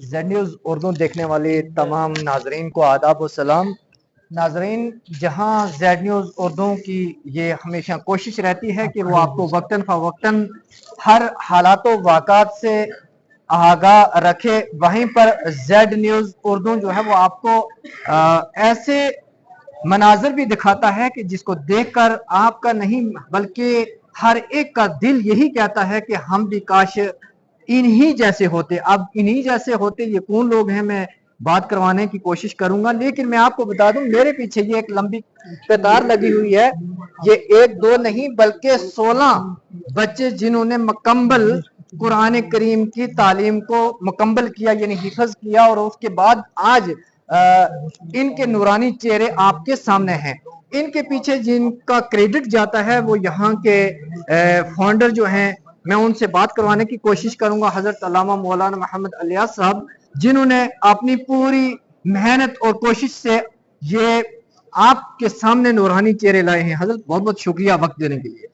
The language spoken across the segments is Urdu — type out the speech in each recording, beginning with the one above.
زیڈ نیوز اردو دیکھنے والے تمام ناظرین کو آداب و سلام۔ ناظرین، جہاں زیڈ نیوز اردو کی یہ ہمیشہ کوشش رہتی ہے کہ وہ آپ کو وقتاً فوقتاً ہر حالات و واقعات سے آگاہ رکھے، وہیں پر زیڈ نیوز اردو جو ہے وہ آپ کو ایسے مناظر بھی دکھاتا ہے کہ جس کو دیکھ کر آپ کا نہیں بلکہ ہر ایک کا دل یہی کہتا ہے کہ ہم بھی کاش انہی جیسے ہوتے۔ اب انہی جیسے ہوتے یہ کون لوگ ہیں، میں بات کروانے کی کوشش کروں گا، لیکن میں آپ کو بتا دوں میرے پیچھے یہ ایک لمبی قطار لگی ہوئی ہے۔ یہ ایک دو نہیں بلکہ 16 بچے جنہوں نے مکمل قرآن کریم کی تعلیم کو مکمل کیا، یعنی حفظ کیا، اور اس کے بعد آج ان کے نورانی چہرے آپ کے سامنے ہیں۔ ان کے پیچھے جن کا کریڈٹ جاتا ہے وہ یہاں کے فاؤنڈر جو ہیں، میں ان سے بات کروانے کی کوشش کروں گا، حضرت علامہ مولانا محمد الیاس صاحب، جنہوں نے اپنی پوری محنت اور کوشش سے یہ آپ کے سامنے نورانی چہرے لائے ہیں۔ حضرت بہت بہت شکریہ وقت دینے کے لیے۔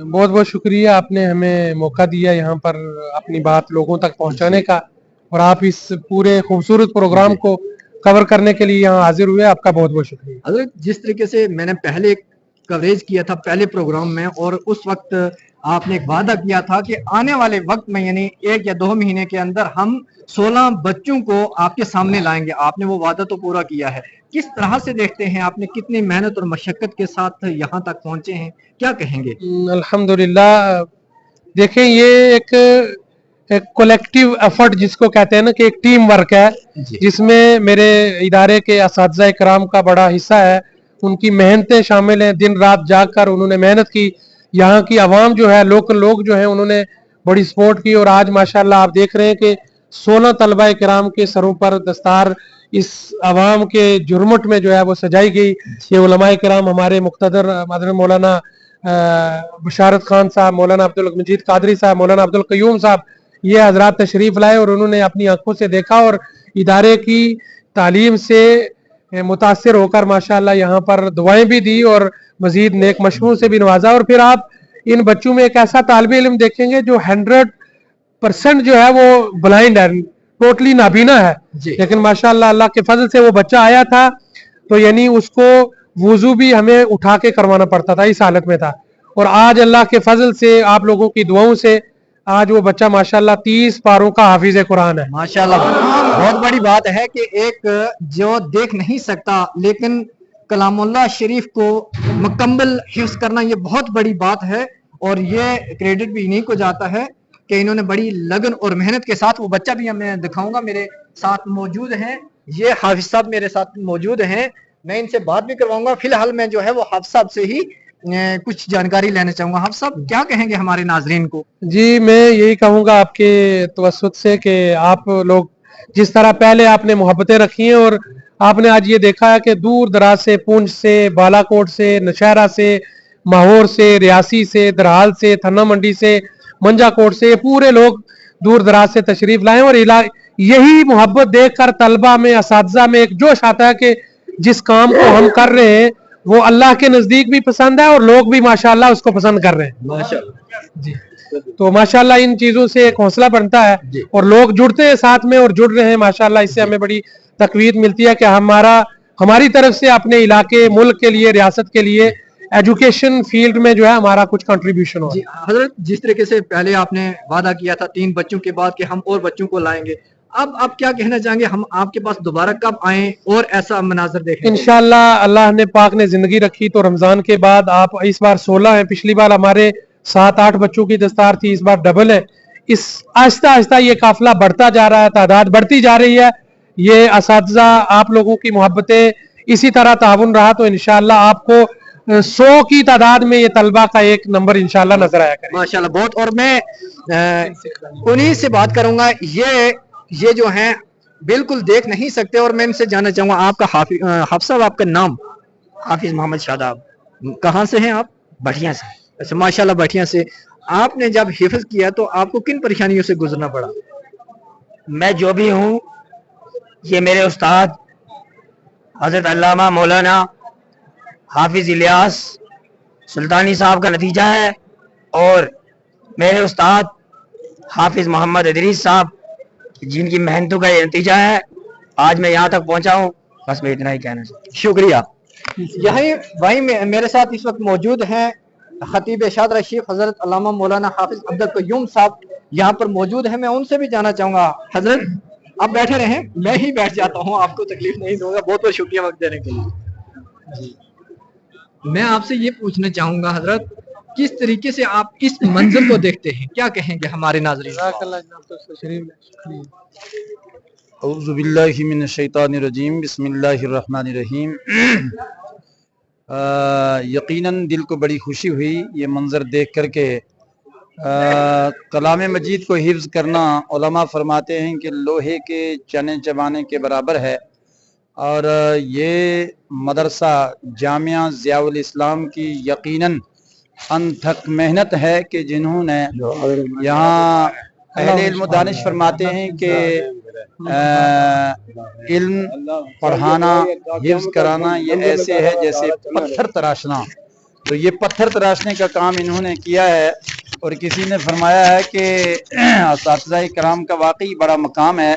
بہت بہت شکریہ، آپ نے ہمیں موقع دیا یہاں پر اپنی بات لوگوں تک پہنچانے کا، اور آپ اس پورے خوبصورت پروگرام کو کور کرنے کے لیے یہاں حاضر ہوئے، آپ کا بہت بہت شکریہ۔ حضرت جس طریقے سے میں نے پہلے کوریج کیا تھا پہلے پروگرام میں، اور اس وقت آپ نے ایک وعدہ کیا تھا کہ آنے والے وقت میں یعنی 1 یا 2 مہینے کے اندر ہم 16 بچوں کو آپ کے سامنے لائیں گے، آپ نے وہ وعدہ تو پورا کیا ہے۔ کس طرح سے دیکھتے ہیں، آپ نے کتنی محنت اور مشقت کے ساتھ یہاں تک پہنچے ہیں، کیا کہیں گے؟ الحمدللہ، دیکھیں یہ ایک کولیکٹیو ایفرٹ جس کو کہتے ہیں نا، کہ ایک ٹیم ورک ہے، جس میں میرے ادارے کے اساتذہ کرام کا بڑا حصہ ہے، ان کی محنتیں شامل ہیں، دن رات جاگ کر انہوں نے محنت کی، یہاں کی عوام جو ہے، لوکل لوگ جو ہیں، انہوں نے بڑی سپورٹ کی، اور آج ماشاءاللہ آپ دیکھ رہے ہیں کہ 16 طلبہ کرام کے سروں پر دستار اس عوام کے جرمٹ میں جو ہے وہ سجائی گئی۔ یہ علماء کرام ہمارے مقتدر حضرت مولانا بشارت خان صاحب، مولانا عبدالمجید قادری صاحب، مولانا عبدالقیوم صاحب، یہ حضرات تشریف لائے اور انہوں نے اپنی آنکھوں سے دیکھا اور ادارے کی تعلیم سے متاثر ہو کر ماشاءاللہ یہاں پر دعائیں بھی دی اور مزید نیک مشوروں سے بھی نوازا۔ اور پھر آپ ان بچوں میں ایک ایسا طالب علم دیکھیں گے جو 100% جو ہے وہ بلائنڈ ہے، ٹوٹلی نابینا ہے، لیکن ماشاءاللہ اللہ کے فضل سے وہ بچہ آیا تھا تو یعنی اس کو وضو بھی ہمیں اٹھا کے کروانا پڑتا تھا، اس حالت میں تھا، اور آج اللہ کے فضل سے آپ لوگوں کی دعاؤں سے آج وہ بچہ ماشاءاللہ 30 پاروں کا حافظ قرآن ہے۔ ماشاءاللہ بہت بڑی بات ہے کہ ایک جو دیکھ نہیں سکتا لیکن کلام اللہ شریف کو مکمل حفظ کرنا یہ بہت بڑی بات ہے، اور یہ کریڈٹ بھی انہیں کو جاتا ہے کہ انہوں نے بڑی لگن اور محنت کے ساتھ وہ بچہ بھی میں دکھاؤں گا، میرے ساتھ موجود ہیں، یہ حافظ صاحب میرے ساتھ موجود ہیں، میں ان سے بات بھی کرواؤں گا۔ فی الحال میں جو ہے وہ حافظ صاحب سے ہی کچھ جانکاری لینا چاہوں گا۔ حافظ صاحب کیا کہیں گے ہمارے ناظرین کو؟ جی میں یہی کہوں گا آپ کے توسط سے کہ آپ لوگ جس طرح پہلے آپ نے محبتیں رکھی ہیں، اور آپ نے آج یہ دیکھا ہے کہ دور دراز سے، پونچھ سے، بالا کوٹ سے، نشہرہ سے، ماہور سے، ریاسی سے، درحال سے، تھنا منڈی سے، منجا کوٹ سے، پورے لوگ دور دراز سے تشریف لائیں، اور یہی محبت دیکھ کر طلبہ میں، اساتذہ میں ایک جوش آتا ہے کہ جس کام کو ہم کر رہے ہیں وہ اللہ کے نزدیک بھی پسند ہے اور لوگ بھی ماشاءاللہ اس کو پسند کر رہے ہیں۔ جی تو ماشاءاللہ ان چیزوں سے ایک حوصلہ بنتا ہے اور لوگ جڑتے ہیں ساتھ میں اور جڑ رہے ہیں ماشاءاللہ، اس سے ہمیں بڑی تقویت ملتی ہے کہ ہماری طرف سے اپنے علاقے، ملک کے لیے، ریاست کے لیے ایجوکیشن فیلڈ میں جو ہے ہمارا کچھ کنٹریبیوشن ہو۔ حضرت جس طریقے سے پہلے آپ نے وعدہ کیا تھا 3 بچوں کے بعد کہ ہم اور بچوں کو لائیں گے، اب آپ کیا کہنا چاہیں گے، ہم آپ کے پاس دوبارہ کب آئیں اور ایسا مناظر دیکھیں؟ انشاءاللہ اللہ نے پاک نے زندگی رکھی تو رمضان کے بعد آپ اس بار 16 ہیں، پچھلی بار ہمارے 7-8 بچوں کی دستار تھی، اس بار ڈبل ہے۔ اس آہستہ آہستہ یہ قافلہ بڑھتا جا رہا ہے، تعداد بڑھتی جا رہی ہے، یہ اساتذہ آپ لوگوں کی محبتیں اسی طرح تعاون رہا تو انشاءاللہ آپ کو 100 کی تعداد میں یہ طلبہ کا ایک نمبر انشاءاللہ نظر آیا کرے۔ ماشاءاللہ بہت، اور میں انہی سے بات کروں گا، یہ جو ہیں بالکل دیکھ نہیں سکتے، اور میں ان سے جاننا چاہوں گا آپ کا حافظ صاحب، آپ کا نام؟ حافظ محمد شاداب، کہاں سے ہیں آپ؟ بٹھیاں سے۔ اچھا ماشاءاللہ بٹھیاں سے۔ آپ نے جب حفظ کیا تو آپ کو کن پریشانیوں سے گزرنا پڑا؟ میں جو بھی ہوں یہ میرے استاد حضرت علامہ مولانا حافظ الیاس سلطانی صاحب کا نتیجہ ہے، اور میرے استاد حافظ محمد ادریس صاحب جن کی محنتوں کا یہ نتیجہ ہے آج میں یہاں تک پہنچا ہوں. بس میں اتنا ہی کہنا چاہتا ہوں. شکریہ. یہیں وہیں میرے ساتھ اس وقت موجود ہیں خطیب شادرہ شیخ حضرت علامہ مولانا حافظ عبد القیوم صاحب یہاں پر موجود ہیں. میں ان سے بھی جانا چاہوں گا. حضرت آپ بیٹھے رہیں, میں ہی بیٹھ جاتا ہوں, آپ کو تکلیف نہیں دوں گا. بہت بہت شکریہ وقت دینے کے لیے. میں آپ سے یہ پوچھنا چاہوں گا حضرت, کس طریقے سے آپ اس منظر کو دیکھتے ہیں, کیا کہیں گے ہمارے ناظرین؟ اعوذ باللہ من الشیطان الرجیم, بسم اللہ الرحمن الرحیم. یقیناً دل کو بڑی خوشی ہوئی یہ منظر دیکھ کر کے. کلام مجید کو حفظ کرنا علماء فرماتے ہیں کہ لوہے کے چنے چبانے کے برابر ہے, اور یہ مدرسہ جامعہ ضیاء الاسلام کی یقیناً انتھک محنت ہے کہ جنہوں نے یہاں اہل علم و دانش فرماتے ہیں کہ علم پڑھانا حفظ کرانا یہ ایسے ہے جیسے پتھر تراشنا. تو یہ پتھر تراشنے کا کام انہوں نے کیا ہے. اور کسی نے فرمایا ہے کہ اساتذہ کرام کا واقعی بڑا مقام ہے.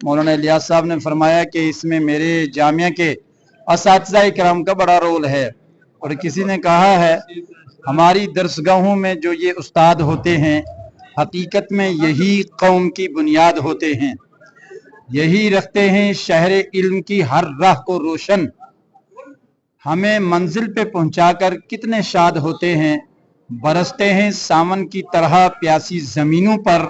مولانا الیاس صاحب نے فرمایا کہ اس میں میرے جامعہ کے اساتذہ کرام کا بڑا رول ہے. اور کسی نے کہا ہے ہماری درسگاہوں میں جو یہ استاد ہوتے ہیں حقیقت میں یہی قوم کی بنیاد ہوتے ہیں, یہی رکھتے ہیں شہر علم کی ہر راہ کو روشن. ہمیں منزل پہ پہنچا کر کتنے شاد ہوتے ہیں, برستے ہیں سامن کی طرح پیاسی زمینوں پر,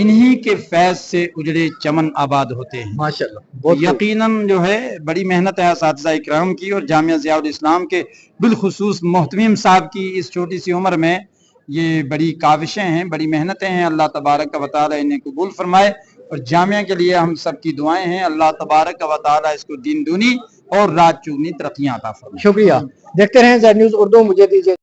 انہی کے فیض سے اجڑے چمن آباد ہوتے ہیں. ماشاءاللہ. یقیناً جو ہے بڑی محنت ہے اساتذہ اکرام کی, اور جامعہ ضیاء الاسلام کے بالخصوص محتمیم صاحب کی اس چھوٹی سی عمر میں یہ بڑی کاوشیں ہیں, بڑی محنتیں ہیں. اللہ تبارک و تعالی انہیں قبول فرمائے, اور جامعہ کے لیے ہم سب کی دعائیں ہیں. اللہ تبارک و تعالی اس کو دین دونی اور رات چگنی ترقیاں عطا فرمائے. شکریہ. دیکھتے رہیں زیڈ نیوز اردو. مجھے دیجیے